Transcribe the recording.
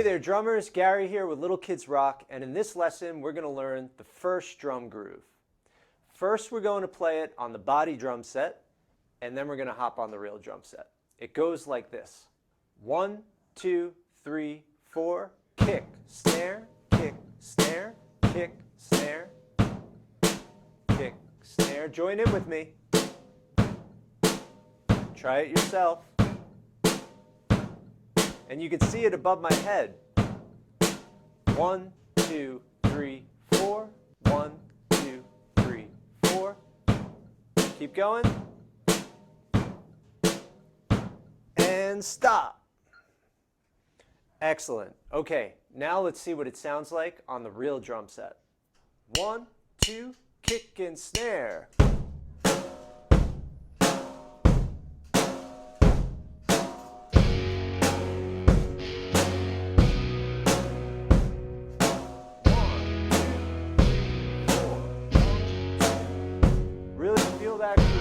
there drummers, Gary here with Little Kids Rock, and in this lesson we're going to learn the first drum groove. First we're going to play it on the body drum set, and then we're going to hop on the real drum set. It goes like this. 1, 2, 3, 4, kick, snare, kick, snare, kick, snare, kick, snare. Join in with me. Try it yourself. And you can see it above my head. 1, 2, 3, 4. 1, 2, 3, 4. Keep going. And stop. Excellent. Okay, now let's see what it sounds like on the real drum set. 1, 2, kick and snare. Really feel that groove.